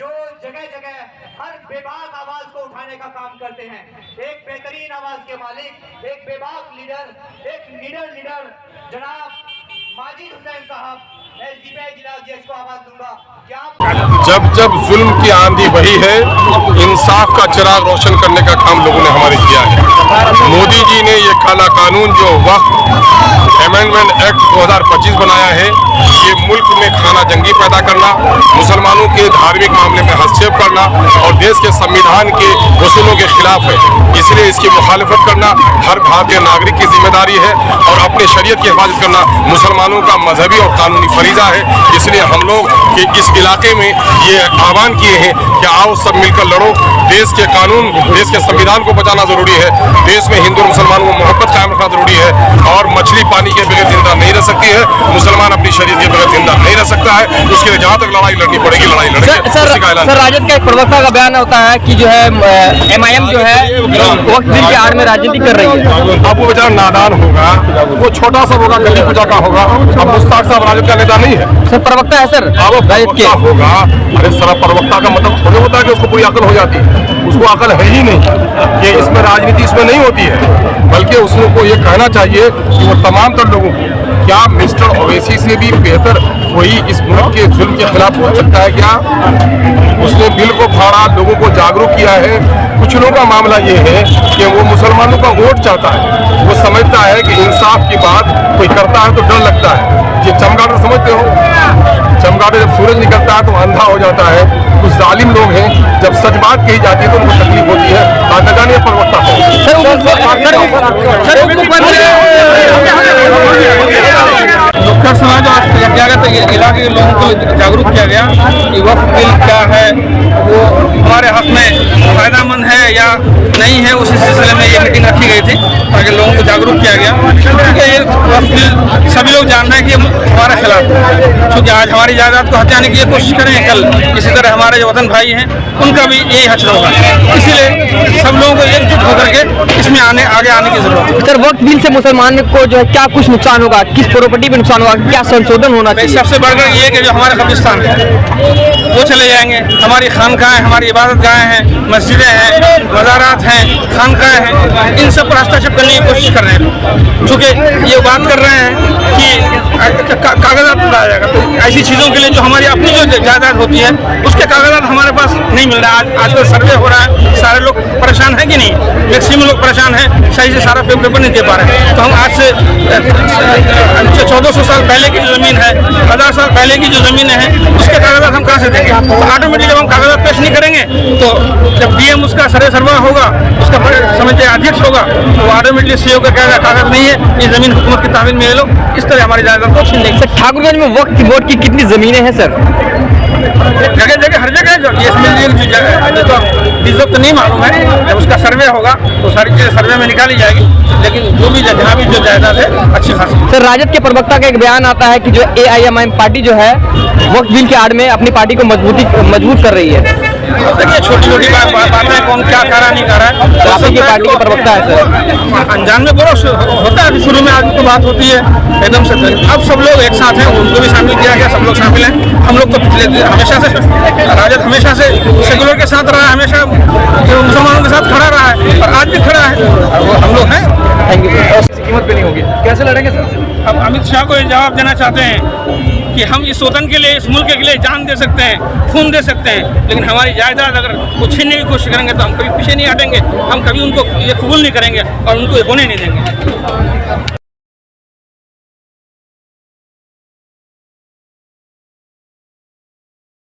जो जगह जगह हर बेबाक आवाज को उठाने का काम करते हैं। एक बेहतरीन आवाज के मालिक, एक बेबाक लीडर, एक लीडर जनाब माजिद हुसैन साहब, जिला को आवाज दूंगा। जब जब जुल्म की आंधी बही है, इंसाफ का चिराग रोशन करने का काम लोगों ने हमारे किया है। मोदी जी ने ये काला कानून जो वक्फ अमेंडमेंट एक्ट 2025 बनाया है, ये मुल्क में खाना जंगी पैदा करना, मुसलमानों के धार्मिक मामले में हस्तक्षेप करना और देश के संविधान के उसूलों के खिलाफ है। इसलिए इसकी मुखालिफत करना हर भारतीय नागरिक की जिम्मेदारी है और अपनी शरीयत की हिफाजत करना मुसलमानों का मजहबी और कानूनी फरीजा है। इसलिए हम लोग कि इस इलाके में ये आह्वान किए हैं कि आओ सब मिलकर लड़ो। देश के कानून, देश के संविधान को बचाना जरूरी है। देश में हिंदू और मुसलमानों को मोहब्बत कायम रखना जरूरी है और मछली पानी के बगैर जिंदा नहीं रह सकती है, मुसलमान अपनी शरीयत के बगैर जिंदा नहीं रह सकता है। उसके लिए जहाँ तक लड़ाई लड़नी पड़ेगी लड़ाई लड़ेंगे। सर राजद का एक प्रवक्ता का बयान होता है कि जो है MIM जो है वक्त बिल के आड़ में राजनीति कर रही है। अब वो बेचारा नादान होगा, वो छोटा सा होगा, गली पूजा का होगा। अब मुश्ताक साहब राजद का नेता नहीं है, सर प्रवक्ता है सर राजद के होगा। अरे सर प्रवक्ता का मतलब थोड़ी होता है कि उसको पूरी अकल हो जाती है। उसको अकल है ही नहीं कि इसमें राजनीति इसमें नहीं होती है, बल्कि उसको ये कहना चाहिए कि वो तमाम तर लोगों को, क्या मिस्टर ओवैसी से भी बेहतर कोई इस मुल्क के जुल्म के खिलाफ बोल सकता है क्या? उसने बिल को फाड़ा, लोगों को जागरूक किया है। कुछ लोगों का मामला ये है कि वो मुसलमानों का वोट चाहता है। वो समझता है कि इंसाफ की बात कोई करता है तो डर लगता है। ये चमगादड़ समझते हो, चमगादड़ जब सूरज निकलता है तो अंधा हो जाता है। कुछ जालिम लोग हैं, जब सच बात कही जाती है तो उनको तकलीफ होती है। न जाने प्रवक्ता नुक्कड़ समाज आज किया गया, तो इलाके के लोगों को जागरूक किया गया कि वक्फ बिल क्या है, वो हमारे हक में फायदेमंद है या नहीं है। उसी सिलसिले में ये मीटिंग रखी गई थी ताकि लोगों को जागरूक किया गया। क्योंकि ये वक्फ बिल सभी लोग जान रहे हैं कि हमारे खिलाफ है। क्योंकि आज हमारी जायदाद को हथियाने की कोशिश करें, कल इसी तरह हमारे जो वतन भाई हैं उनका भी यही हश्र होगा। इसीलिए सब लोगों को एकजुट होकर के इसमें आगे आने की जरूरत है। सर वक्त बिल से मुसलमान को जो है क्या कुछ नुकसान होगा, किस प्रॉपर्टी पे नुकसान होगा, क्या संशोधन होना चाहिए? सबसे बढ़कर ये कि जो हमारे कब्रिस्तान है वो चले जाएंगे, हमारी खानकाएँ, हमारी इबादत गाहें हैं, मस्जिदें हैं, मज़ारात हैं, खानकाएँ हैं, इन सब पर हस्तक्षेप करने की कोशिश कर रहे हैं। चूँकि ये बात कर रहे हैं कि कागजात लाया जाएगा, तो ऐसी चीज़ों के लिए जो हमारी अपनी जो जायदाद होती है उसके कागजात हमारे पास नहीं मिल रहा है। आजकल सर्वे हो रहा है, सारे लोग परेशान हैं कि नहीं, मैक्सिमम लोग परेशान हैं, सही से सारा पेपर नहीं दे पा रहे हैं। तो हम आज से 1400 साल पहले की जो ज़मीन है, 1000 साल पहले की जो ज़मीनें हैं, उसके कागजात हम कहाँ से देंगे? तो ऑटोमेटिक जब हम कागजात पेश नहीं करेंगे तो जब DM उसका सर्वा होगा, उसका समझते अध्यक्ष होगा, तो ऑटोमेटिकली CO का क्या कागज नहीं है, ये ज़मीन हुकूमत की तहवील में ले लो, इस तरह हमारी जायदाद को छीन लेंगे। सर ठाकुरगंज में वक्त बोर्ड की कितनी ज़मीनें हैं सर? जगह जगह हर जगह जो तो डिजर्व तो नहीं मालूम है। जब उसका सर्वे होगा तो सारी चीज़ें सर्वे में निकाली जाएगी, लेकिन जो भी जहाँ भी जो जायदाद है अच्छी खासी। सर राजद के प्रवक्ता का एक बयान आता है कि जो AIMIM पार्टी जो है वक्त बिल के आड़ में अपनी पार्टी को मजबूत कर रही है। देखिए छोटी छोटी बातें कौन क्या कर रहा नहीं कर रहा है, तो आपकी पार्टी के प्रवक्ता है सर। अनजान में बोलो होता है, शुरू में आदमी तो बात होती है एकदम से। अब सब लोग एक साथ हैं, उनको भी शामिल किया गया, सब लोग शामिल हैं। हम लोग तो पिछले हमेशा से राजद हमेशा से सेकुलर के साथ रहा है, हमेशा मुसलमानों के साथ खड़ा रहा है और आज भी खड़ा है, वो हम लोग हैं। Thank you. कीमत पे नहीं होगी, कैसे लड़ेंगे सर? अब अमित शाह को ये जवाब देना चाहते हैं कि हम इस वतन के लिए, इस मुल्क के लिए जान दे सकते हैं, खून दे सकते हैं, लेकिन हमारी जायदाद अगर वो छीनने की कोशिश करेंगे तो हम कभी पीछे नहीं हटेंगे, हम कभी उनको ये कबूल नहीं करेंगे और उनको होने नहीं देंगे।